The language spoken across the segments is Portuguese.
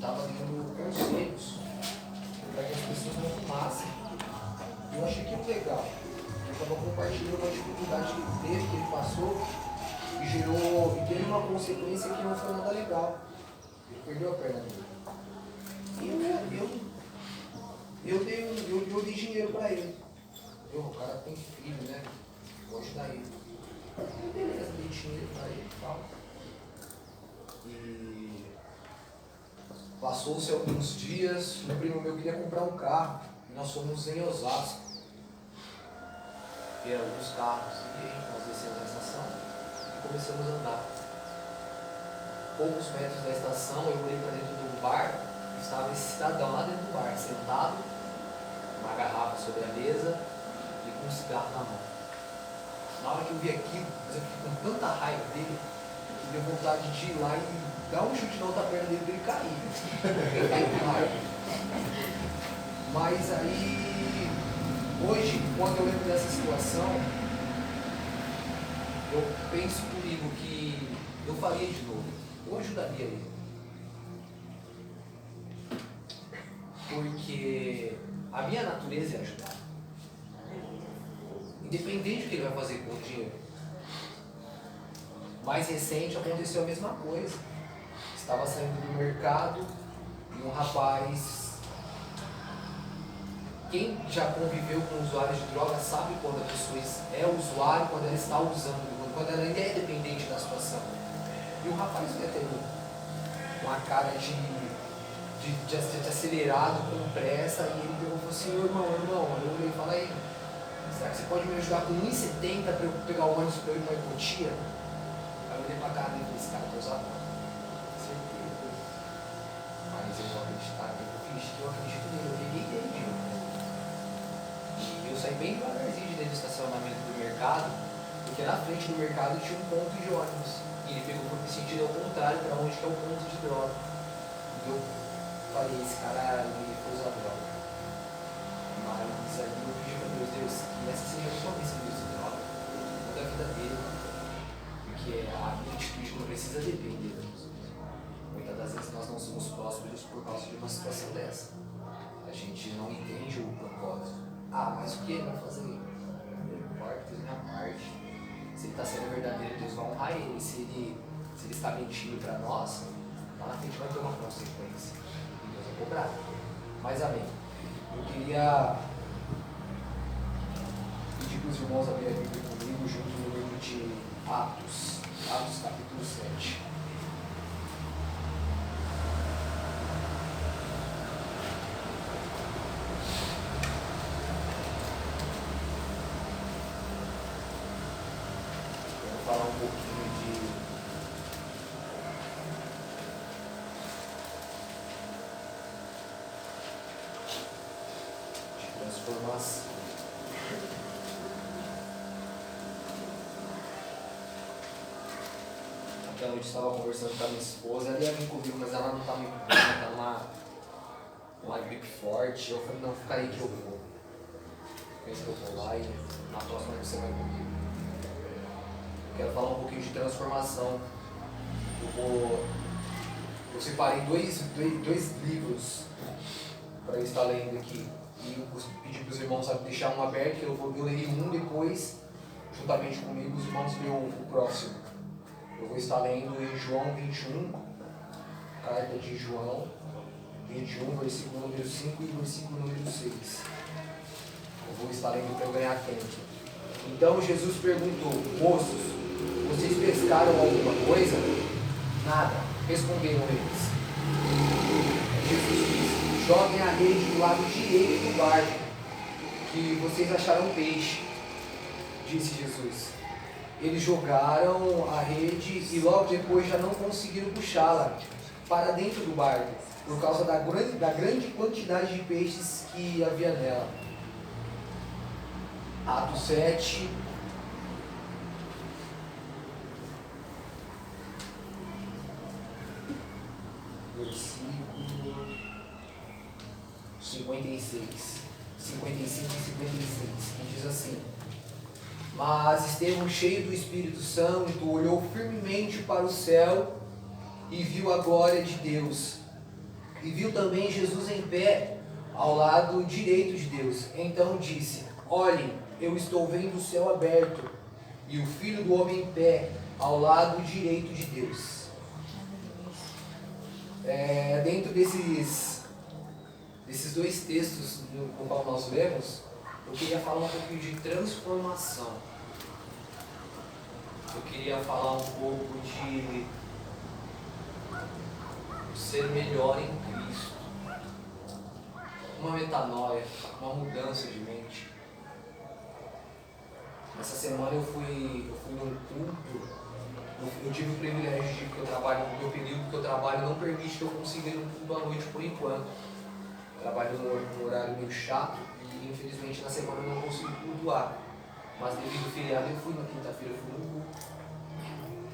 estava dando conselhos para que as pessoas não fumassem. E eu achei aquilo legal. Eu estava compartilhando uma dificuldade dele que ele passou e teve uma consequência que não foi nada legal. Ele perdeu a perna dele. E eu dei dinheiro para ele. O cara tem filho, né? Vou ajudar ele. Beleza, dei dinheiro para ele e tal. E passou-se alguns dias, um primo meu queria comprar um carro. E nós fomos em Osasco. Ver alguns carros. E aí nós descemos na estação e começamos a andar. Poucos metros da estação, eu olhei para dentro do bar. Estava esse cidadão lá dentro do bar, sentado, com uma garrafa sobre a mesa e com um cigarro na mão. Na hora que eu vi aquilo, eu fiquei com tanta raiva dele, que deu vontade de ir lá e dar um chute na outra perna dele para ele cair. Eu fiquei com raiva. Mas aí, hoje, quando eu lembro dessa situação, eu penso comigo que eu faria de novo. Eu ajudaria ele. Porque a minha natureza é ajudar. Independente do que ele vai fazer com o dinheiro. Mais recente aconteceu a mesma coisa. Estava saindo do mercado e um rapaz. Quem já conviveu com usuários de drogas sabe quando a pessoa é usuário, quando ela está usando, quando ela ainda é dependente da situação. E o rapaz veio até mim com a cara de acelerado, com pressa, e ele pegou e falou assim: irmão, eu olhei e falei: será que você pode me ajudar com 1,70 para eu pegar o ônibus para eu ir para a Cotia? Aí eu olhei para a cara dele e falei: esse cara tá usado, certeza. Mas eu vou acreditar, eu fingi que eu acredito nele, eu peguei dele de novo. E eu saí bem devagarzinho de dentro do estacionamento do mercado, porque na frente do mercado tinha um ponto de ônibus. E ele pegou para o sentido ao contrário, para onde que é o ponto de droga. E eu falei: esse cara ele foi usar droga. Mas aí eu pedi para Deus, que essa seja a última vez que ele usa droga. Muda a vida dele. Porque a minha atitude não precisa depender das pessoas. Muitas das vezes nós não somos prósperos por causa de uma situação dessa. A gente não entende o propósito. Mas o que ele vai fazer? Não importa, fez minha parte. Se ele está sendo verdadeiro, Deus vai honrar ele. Se ele está mentindo para nós, lá na frente vai ter uma consequência. E Deus vai cobrar. Mas amém. Eu queria pedir para os irmãos abrirem a Bíblia comigo junto no livro de Atos capítulo 7. Falar um pouquinho de transformação. Até hoje estava conversando com a minha esposa, ela ia vir comigo, mas ela não está muito bem, está numa gripe forte. Eu falei: não, fica aí que eu vou. Pensa que eu vou lá e na próxima você vai comigo. Quero falar um pouquinho de transformação. Eu separei dois livros para eu estar lendo aqui. E eu pedi para os irmãos deixar um aberto, que eu lerei um depois, juntamente comigo, os irmãos leram o próximo. Eu vou estar lendo em João 21, carta de João 21, versículo número 5 e versículo número 6. Eu vou estar lendo para eu ganhar tempo. Então Jesus perguntou: moços, vocês pescaram alguma coisa? Nada, responderam eles. Jesus disse: joguem a rede do lado direito do barco, que vocês acharão peixe. Disse Jesus. Eles jogaram a rede e logo depois já não conseguiram puxá-la para dentro do barco, por causa da grande quantidade de peixes que havia nela. Atos 7. Versículo 55 e 56, que diz assim: mas Estevão, cheio do Espírito Santo, olhou firmemente para o céu e viu a glória de Deus E viu também Jesus em pé ao lado direito de Deus. Então disse: olhem, eu estou vendo o céu aberto e o Filho do Homem em pé ao lado direito de Deus. Dentro desses dois textos no qual nós lemos, eu queria falar um pouquinho de transformação. Eu queria falar um pouco de ser melhor em Cristo. Uma metanoia, uma mudança de mente. Essa semana eu fui num culto. Eu tive o privilégio de que eu trabalho no meu período que eu trabalho não permite que eu consiga ir no culto à noite por enquanto. Eu trabalho num horário meio chato e infelizmente na semana eu não consigo cultuar. Mas devido ao feriado eu fui na quinta-feira, eu fui no culto.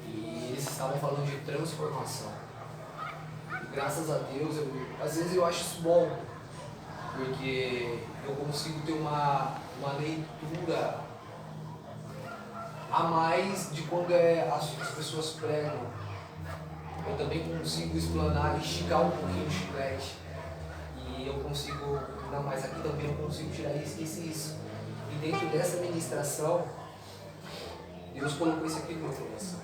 E eles estavam falando de transformação. E graças a Deus, às vezes eu acho isso bom, porque eu consigo ter uma leitura a mais de quando as pessoas pregam. Eu também consigo explanar e esticar um pouquinho o chiclete. E eu consigo, não, mas aqui também eu consigo tirar isso. E dentro dessa ministração, Deus colocou isso aqui no meu coração.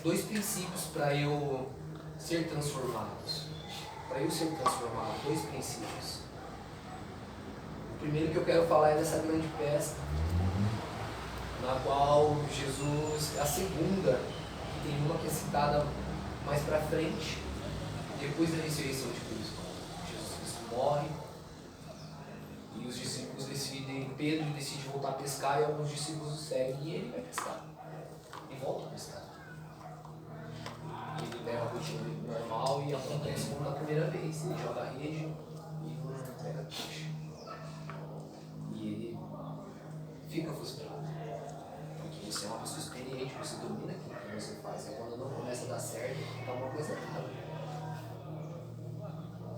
2 princípios para eu ser transformado. Para eu ser transformado, 2 princípios. O primeiro que eu quero falar é dessa grande festa, na qual Jesus, a segunda, que tem uma que é citada mais para frente, depois da ressurreição de Cristo. Jesus Cristo morre e os discípulos decidem, Pedro decide voltar a pescar e alguns discípulos o seguem e ele vai pescar. E volta a pescar. Ele pega a rotina normal e acontece como da primeira vez. Ele joga a rede e não pega peixe. E ele fica frustrado. Porque você é uma pessoa experiente, você domina aquilo que você faz. E quando não começa a dar certo, está uma coisa errada.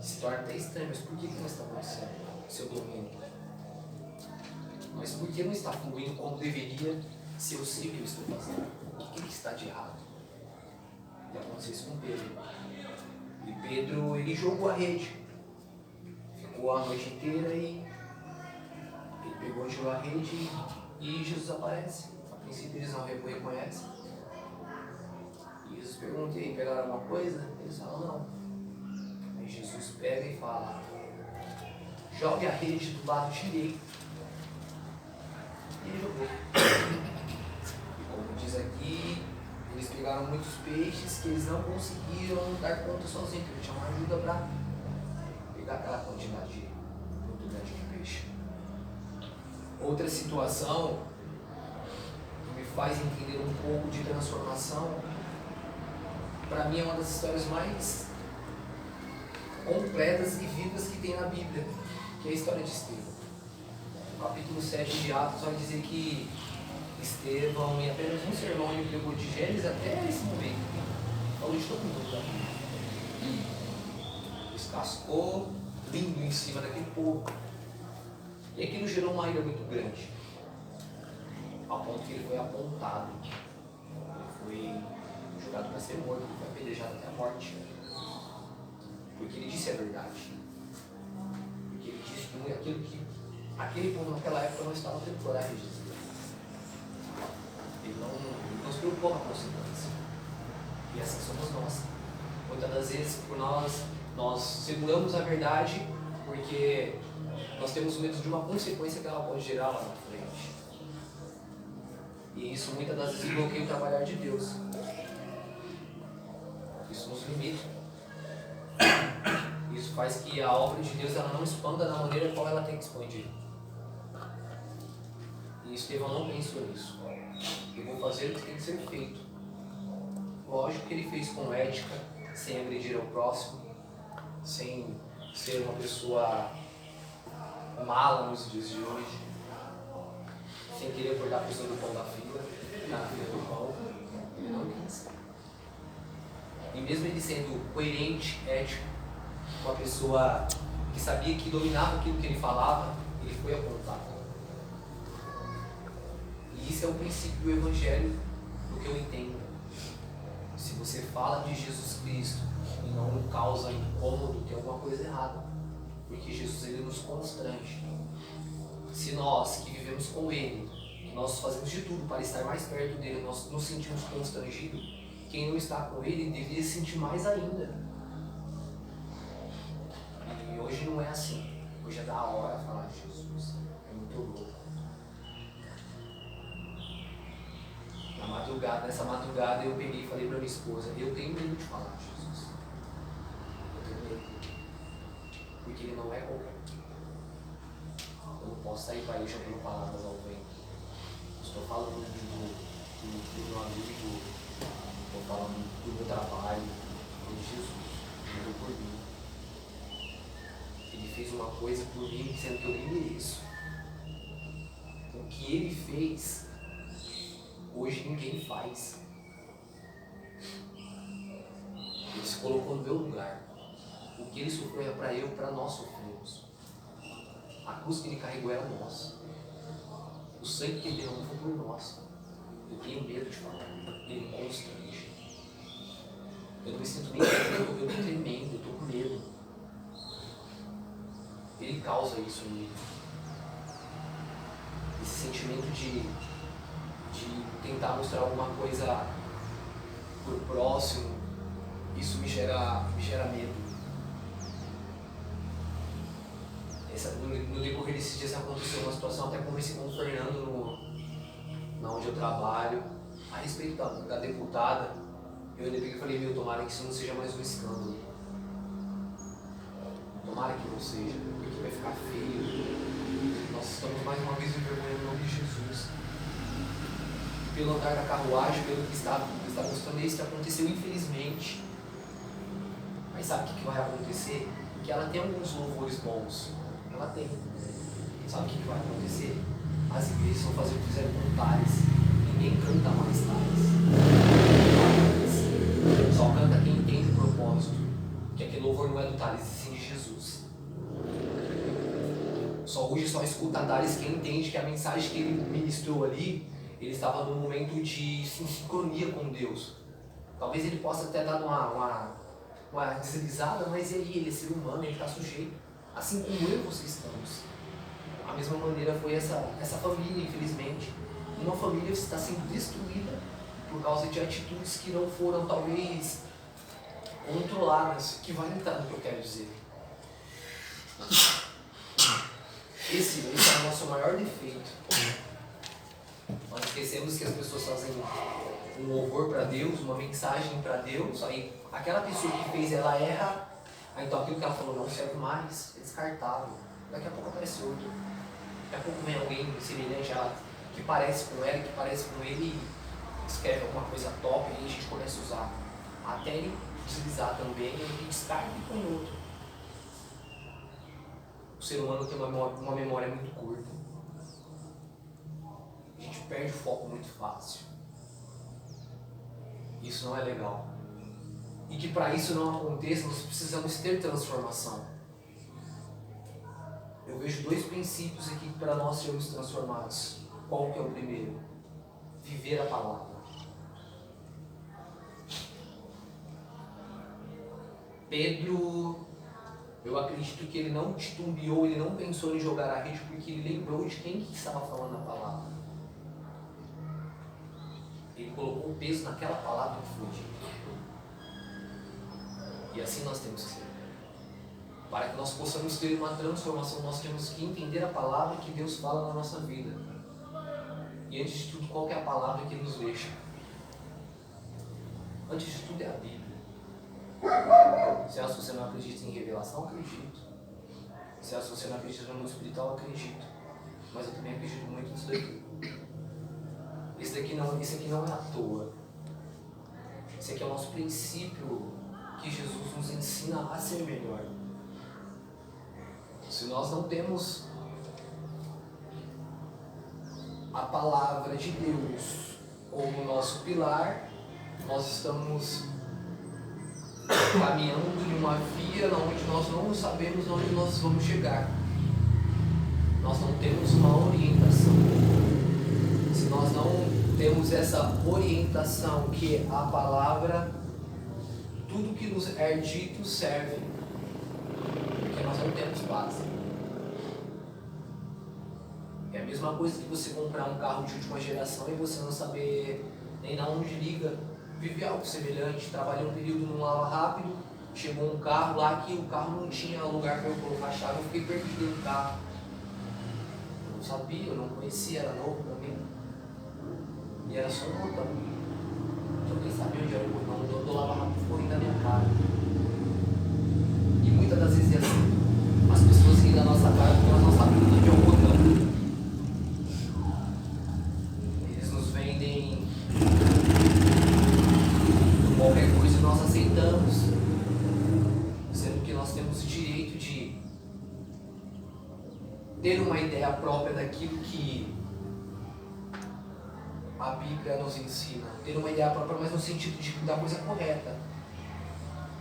Se torna até estranho, mas por que não está acontecendo? Se eu domino. Mas por que não está fluindo como deveria se eu sei o que eu estou fazendo? O que está de errado? E aconteceu isso com Pedro. E Pedro, ele jogou a rede. Ficou a noite inteira e ele pegou e jogou a rede e Jesus aparece. A princípio eles não reconhecem. E Jesus pergunta: e aí, pegaram alguma coisa? Eles falam: não. Aí Jesus pega e fala: jogue a rede do lado direito. E ele jogou. E como diz aqui, eles pegaram muitos peixes que eles não conseguiram dar conta sozinhos, porque tinha uma ajuda para pegar aquela quantidade muito grande de peixe. Outra situação que me faz entender um pouco de transformação, para mim é uma das histórias mais completas e vivas que tem na Bíblia, que é a história de Estevão. O capítulo 7 de Atos vai dizer que Estevão, em apenas um sermão, ele pregou de Gênesis até esse momento. Falou de todo mundo da Bíblia. Descascou, lindo em cima daquele povo. E aquilo gerou uma ira muito grande. Ao ponto que ele foi apontado. Ele foi julgado para ser morto, ele foi apedrejado até a morte. Porque ele disse a verdade. Porque ele disse que aquilo que aquele povo naquela época não estava tendo coragem de dizer. Ele não se preocupou com a consequência. E assim somos nós. Muitas das vezes, por nós seguramos a verdade porque nós temos medo de uma consequência que ela pode gerar lá na frente. E isso muitas das vezes bloqueia o trabalhar de Deus. Isso nos limita. Isso faz que a obra de Deus ela não expanda da maneira qual ela tem que expandir. E Estevão não pensou nisso. Eu vou fazer o que tem que ser feito. Lógico que ele fez com ética, sem agredir ao próximo, sem ser uma pessoa mala nos dias de hoje, sem querer cortar a pessoa do pão da fila, na fila do pão. Ele não quis. E mesmo ele sendo coerente, ético, uma pessoa que sabia que dominava aquilo que ele falava, ele foi apontado. E isso é o princípio do Evangelho, do que eu entendo. Se você fala de Jesus Cristo e não causa incômodo, tem alguma coisa errada. Porque Jesus, ele nos constrange. Se nós que vivemos com Ele, que nós fazemos de tudo para estar mais perto dele, nós nos sentimos constrangidos, quem não está com Ele deveria se sentir mais ainda. E hoje não é assim. Hoje é da hora falar de Jesus. É muito louco. Nessa madrugada eu peguei e falei para minha esposa, eu tenho medo de falar de Jesus. Eu tenho medo. Porque Ele não é qualquer. Eu não posso sair para aí jogando palavras ao vento. Estou falando do meu amigo, estou falando do meu trabalho, de Jesus, morreu por mim. Ele fez uma coisa por mim, sendo que eu nem mereço. O que Ele fez, hoje ninguém faz. Ele se colocou no meu lugar. O que Ele sofreu é para eu, para nós sofrermos. A cruz que Ele carregou era nossa. O sangue que Ele derramou foi por nós. Eu tenho medo de falar. Ele me constrange. Eu não me sinto nem medo, eu estou tremendo, eu estou com medo. Ele causa isso em mim. Esse sentimento de tentar mostrar alguma coisa por próximo, isso me gera medo. No decorrer desses dias aconteceu uma situação, até conversei com o Fernando na onde eu trabalho, a respeito da deputada. Eu ainda peguei e falei, tomara que isso não seja mais um escândalo. Tomara que não seja, porque vai ficar feio. Nós estamos mais uma vez envergonhando o nome de Jesus. Pelo andar da carruagem, pelo que está mostrando, isso que aconteceu infelizmente. Mas sabe o que vai acontecer? Que ela tem alguns louvores bons. Ela tem. Sabe o que vai acontecer? As igrejas vão fazer o que fizeram com Tales. Ninguém canta mais Tales. Só canta quem entende o propósito. Que aquele louvor não é do Tales, e sim de Jesus. Hoje só escuta Tales quem entende que a mensagem que ele ministrou ali, ele estava num momento de sincronia com Deus. Talvez ele possa até dar uma deslizada, mas ele é ser humano, ele está sujeito. Assim como eu e você estamos. A mesma maneira foi essa família, infelizmente. Uma família está sendo destruída por causa de atitudes que não foram, talvez, controladas, que vai entrar no que eu quero dizer. Esse é o nosso maior defeito. Nós esquecemos que as pessoas fazem um louvor para Deus, uma mensagem para Deus, aí aquela pessoa que fez, ela erra, aí então aquilo que ela falou não serve mais, é descartável. Daqui a pouco aparece outro. Daqui a pouco vem alguém semelhante a ela, que parece com ela, que parece com ele, e escreve alguma coisa top, e aí a gente começa a usar. Até ele deslizar também, ele descarta e põe outro. O ser humano tem uma memória muito curta. A gente perde o foco muito fácil. Isso não é legal. E que para isso não aconteça, nós precisamos ter transformação. Eu vejo dois princípios aqui para nós sermos transformados. Qual que é o primeiro? Viver a palavra. Pedro, eu acredito que ele não titubeou, ele não pensou em jogar a rede, porque ele lembrou de quem que estava falando a palavra. Ele colocou o peso naquela palavra que foi dita. E assim nós temos que ser. Para que nós possamos ter uma transformação, nós temos que entender a palavra que Deus fala na nossa vida. E antes de tudo, qual que é a palavra que Ele nos deixa? Antes de tudo é a Bíblia. Se você não acredita em revelação, acredito. Se você não acredita no mundo espiritual, acredito. Mas eu também acredito muito nisso daqui. Esse aqui não é à toa. Esse aqui é o nosso princípio que Jesus nos ensina a ser melhor. Se nós não temos a palavra de Deus como nosso pilar, nós estamos caminhando em uma via onde nós não sabemos onde nós vamos chegar. Nós não temos uma orientação. Se nós não temos essa orientação que é a palavra, tudo que nos é dito serve, porque nós não temos base. É a mesma coisa que você comprar um carro de última geração e você não saber nem na onde liga. Vivi algo semelhante, trabalhei um período num lava rápido, chegou um carro lá que o carro não tinha lugar para eu colocar a chave, eu fiquei perdido no carro. Eu não sabia, eu não conhecia, era novo para mim. E era só um botão. Eu nem sabia onde era o botão, o dono do lava rápido ficou rindo da minha cara. E muitas das vezes é assim, as pessoas riem da nossa cara porque elas não sabem onde é o botão. Eles nos vendem qualquer coisa e nós aceitamos, sendo que nós temos o direito de ter uma ideia própria daquilo que a Bíblia nos ensina, ter uma ideia própria, mas no sentido de da coisa correta,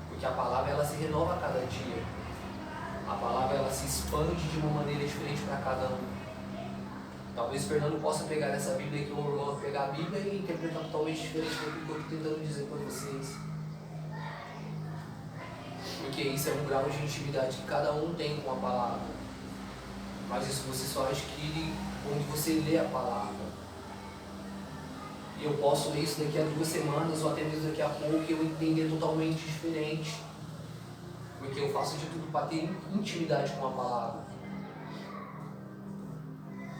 porque a palavra ela se renova a cada dia, a palavra ela se expande de uma maneira diferente para cada um. Talvez o Fernando possa pegar essa Bíblia aqui, ou o irmão pegar a Bíblia e interpretar totalmente diferente do que eu estou tentando dizer para vocês, porque isso é um grau de intimidade que cada um tem com a palavra, mas isso você só adquire quando você lê a palavra. E eu posso ler isso daqui a 2 semanas ou até mesmo daqui a pouco e eu entender totalmente diferente, porque eu faço de tudo para ter intimidade com a palavra.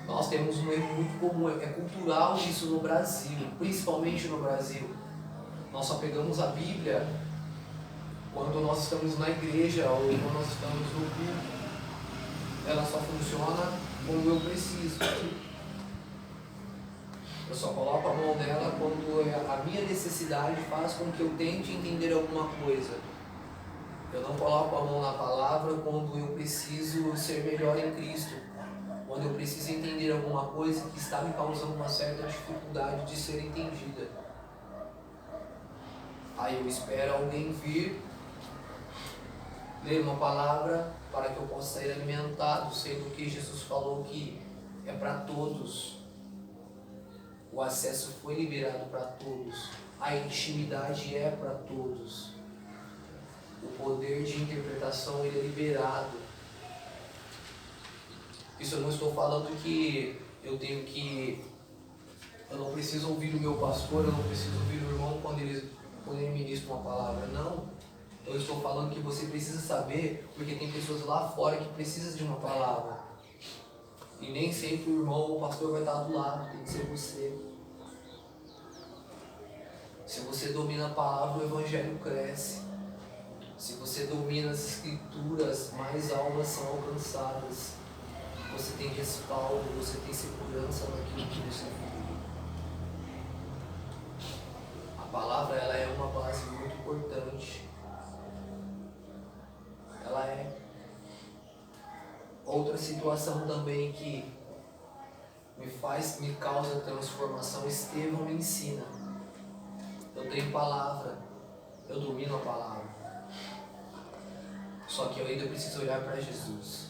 Nós temos um erro muito comum, é cultural isso no Brasil, principalmente no Brasil. Nós só pegamos a Bíblia quando nós estamos na igreja ou quando nós estamos no culto. Ela só funciona quando eu preciso. Eu só coloco a mão nela quando a minha necessidade faz com que eu tente entender alguma coisa. Eu não coloco a mão na palavra quando eu preciso ser melhor em Cristo, quando eu preciso entender alguma coisa que está me causando uma certa dificuldade de ser entendida. Aí eu espero alguém vir, ler uma palavra para que eu possa ser alimentado, sendo que Jesus falou que é para todos. O acesso foi liberado para todos. A intimidade é para todos. O poder de interpretação ele é liberado. Isso eu não estou falando que eu não preciso ouvir o meu pastor, eu não preciso ouvir o irmão quando ele ministra uma palavra. Não. Eu estou falando que você precisa saber, porque tem pessoas lá fora que precisam de uma palavra. E nem sempre o irmão ou o pastor vai estar do lado, tem que ser você. Se você domina a palavra, o evangelho cresce. Se você domina as escrituras, mais almas são alcançadas. Você tem respaldo, você tem segurança naquilo que você vive. A palavra ela é uma base muito importante. Ela é. Outra situação também que me causa transformação, Estevão me ensina. Eu tenho palavra, eu domino a palavra. Só que eu ainda preciso olhar para Jesus.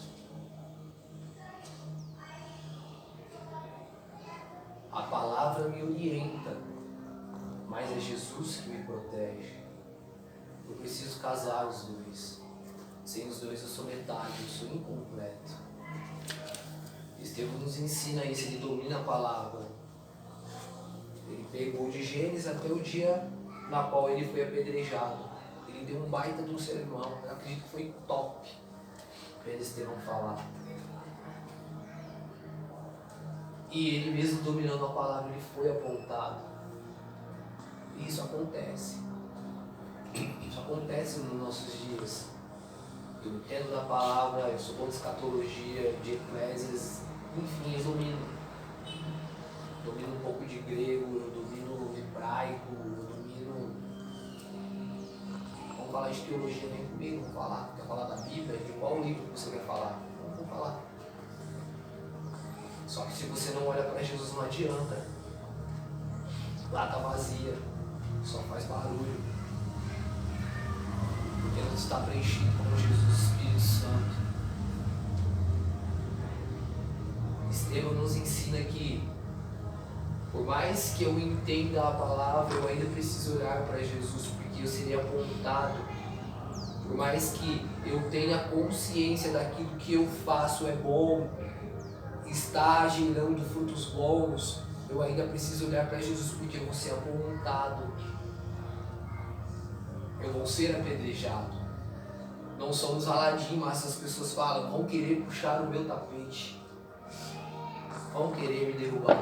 A palavra me orienta, mas é Jesus que me protege. Eu preciso casar os dois. Sem os dois eu sou metade, eu sou incompleto. Estevão nos ensina isso, ele domina a palavra. Ele pegou de Gênesis até o dia na qual ele foi apedrejado. Ele deu um baita de um sermão, eu acredito que foi top para Estevão falar. E ele mesmo dominando a palavra, ele foi apontado. E isso acontece. Isso acontece nos nossos dias. Eu entendo da palavra, eu sou bom de escatologia, de Eclésias, enfim, eu domino. Domino um pouco de grego, eu domino hebraico, eu domino. Vamos falar de teologia, vem comigo, vamos falar. Quer falar da Bíblia? De qual livro você quer falar? Vamos falar. Só que se você não olha para Jesus, não adianta. Lá está vazia, só faz barulho. Porque não está preenchido com Jesus, Espírito Santo. Estevão nos ensina que Por mais que eu entenda a palavra, eu ainda preciso olhar para Jesus, porque eu seria apontado. Por mais que eu tenha consciência daquilo que eu faço é bom, está gerando frutos bons, eu ainda preciso olhar para Jesus, porque eu vou ser apontado. Eu vou ser apedrejado. Não somos Aladim, mas as pessoas falam, vão querer puxar o meu tapete. Vão querer me derrubar.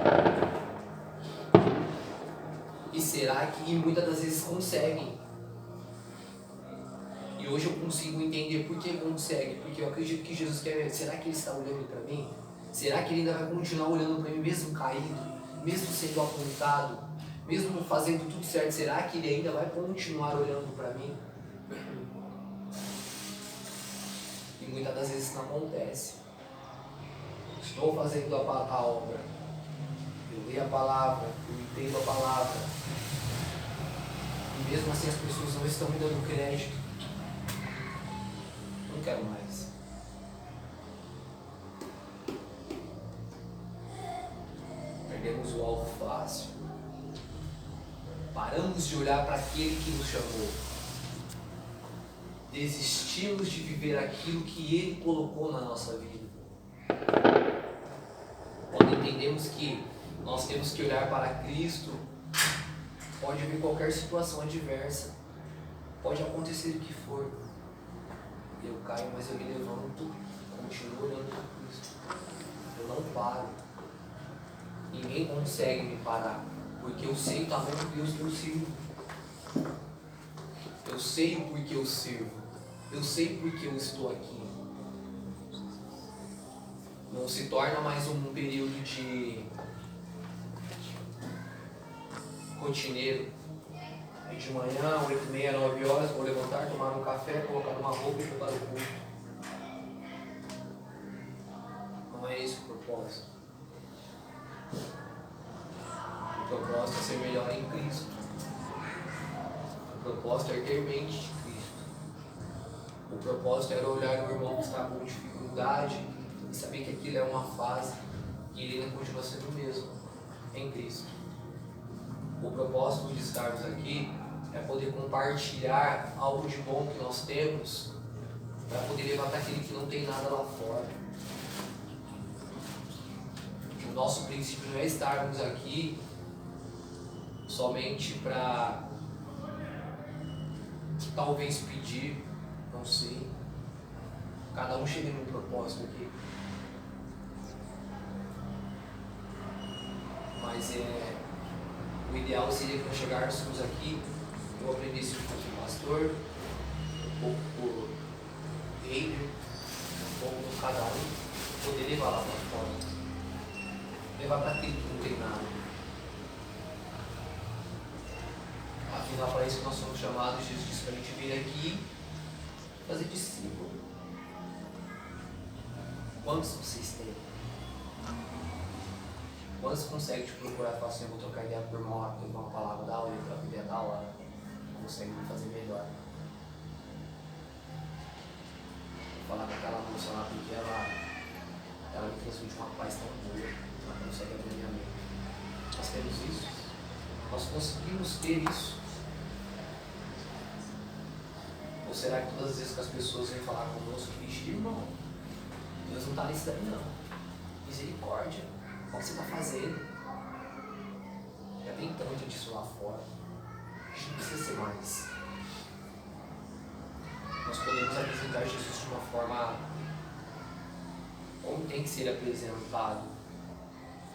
E será que muitas das vezes conseguem? E hoje eu consigo entender por que consegue. Porque eu acredito que Jesus quer ver. Será que Ele está olhando para mim? Será que Ele ainda vai continuar olhando para mim, mesmo caído? Mesmo sendo apontado? Mesmo fazendo tudo certo? Será que Ele ainda vai continuar olhando para mim? E muitas das vezes não acontece. Estou fazendo a obra. Eu leio a palavra. Eu entendo a palavra. E mesmo assim as pessoas não estão me dando crédito. Não quero mais. Perdemos o alvo fácil. Paramos de olhar para aquele que nos chamou. Desistimos de viver aquilo que Ele colocou na nossa vida. Quando entendemos que nós temos que olhar para Cristo, pode haver qualquer situação adversa, pode acontecer o que for. Eu caio, mas eu me levanto, continuo olhando para Cristo. Eu não paro. Ninguém consegue me parar, porque eu sei o tamanho de Deus que eu sirvo. Eu sei o porquê eu sirvo. Eu sei porque eu estou aqui. Não se torna mais um período de rotineiro. De manhã, 8h30, 9h, vou levantar, tomar um café, colocar uma roupa e ir para o culto. Não é esse o propósito. O propósito é ser melhor em Cristo. O propósito é ter mente de Cristo. O propósito era olhar o irmão que está com dificuldade e saber que aquilo é uma fase e ele ainda continua sendo o mesmo em Cristo. O propósito de estarmos aqui é poder compartilhar algo de bom que nós temos para poder levantar aquele que não tem nada lá fora. O nosso princípio não é estarmos aqui somente para talvez pedir, não sei. Cada um chega num propósito aqui. Mas o ideal seria que nós chegássemos aqui, eu aprendesse um pouco com o pastor, um pouco com o Reiner, um pouco com cada um, poder levar lá para fora. Levar para aquele que não tem nada. Afinal, para isso que nós somos chamados, Jesus disse para a gente vir aqui e fazer discípulo. Quantos vocês têm? Quantos conseguem te procurar e falar assim, eu vou trocar ideia com o irmão, tem uma palavra da aula, eu troco ideia da aula, consegue me fazer melhor. Vou falar com aquela moça lá, porque ela me transmite uma paz tão boa, ela consegue abrir minha mente. Nós temos isso? Nós conseguimos ter isso? Ou será que todas as vezes que as pessoas vêm falar conosco, vixe, irmão, Deus não está nisso daí não. Misericórdia. Qual que você está fazendo? Já tem tanto disso lá fora. A gente não precisa ser mais. Nós podemos apresentar Jesus de uma forma como tem que ser apresentado: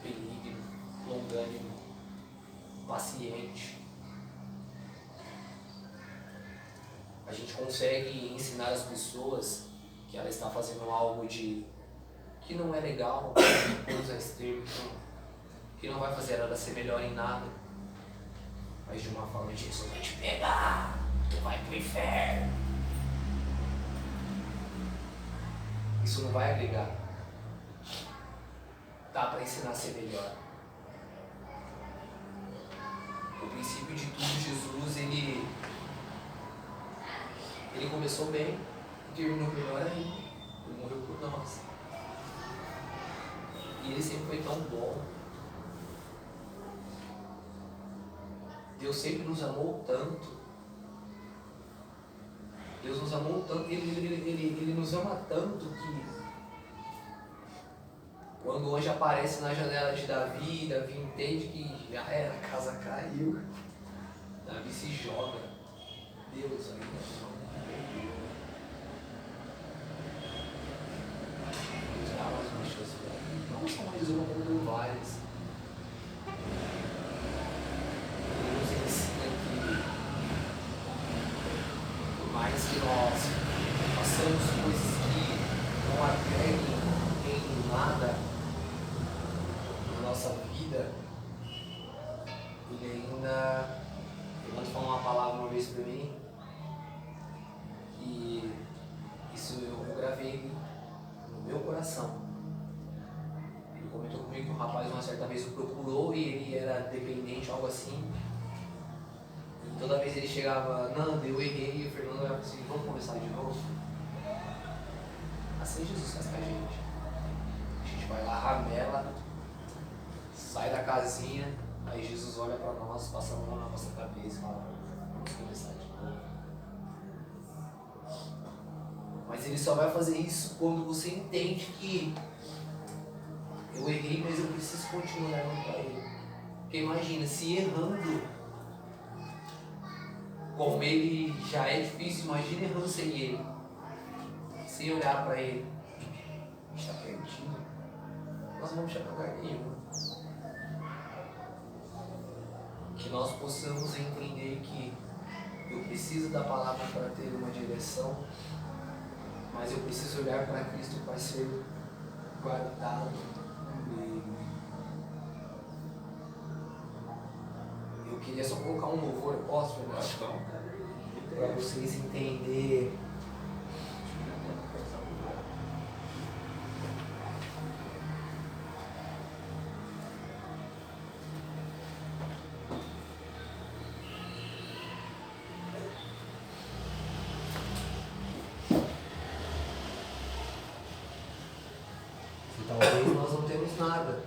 benigno, longânimo, paciente. A gente consegue ensinar as pessoas que ela está fazendo algo que não é legal, vamos usar esse termo, que não vai fazer ela ser melhor em nada, mas de uma forma de Jesus vai te pegar, tu vai pro inferno. Isso não vai agregar. Dá para ensinar a ser melhor. O princípio de tudo, Jesus, ele começou bem e terminou melhor ainda. Ele morreu por nós. E ele sempre foi tão bom. Deus sempre nos amou tanto. Deus nos amou tanto, Ele nos ama tanto que quando o anjo aparece na janela de Davi, Davi entende que já era, a casa caiu. Davi se joga. Deus ainda não. Não só mais uma, como várias. Ele nos ensina que, por mais que nós façamos coisas que não agreguem em nada na nossa vida, ele ainda. Ele falou uma palavra uma vez para mim, e isso eu gravei no meu coração. Ele comentou comigo que um rapaz uma certa vez o procurou e ele era dependente, algo assim. E toda vez ele chegava, Nando, eu errei, e o Fernando olhava assim, vamos começar de novo? Assim Jesus faz com a gente. A gente vai lá, ramela, sai da casinha, aí Jesus olha para nós, passa a mão na nossa cabeça e fala, vamos começar de novo. Mas ele só vai fazer isso quando você entende que eu errei, mas eu preciso continuar olhando para ele. Porque imagina, se errando, como ele já é difícil, imagina errando sem ele. Sem olhar para ele. A gente está perdido. Nós não vamos chegar a lugar nenhum. Que nós possamos entender que eu preciso da palavra para ter uma direção, mas eu preciso olhar para Cristo para ser guardado nele. Eu queria só colocar um louvor, eu posso, Fernando? Para vocês entenderem. Talvez nós não temos nada,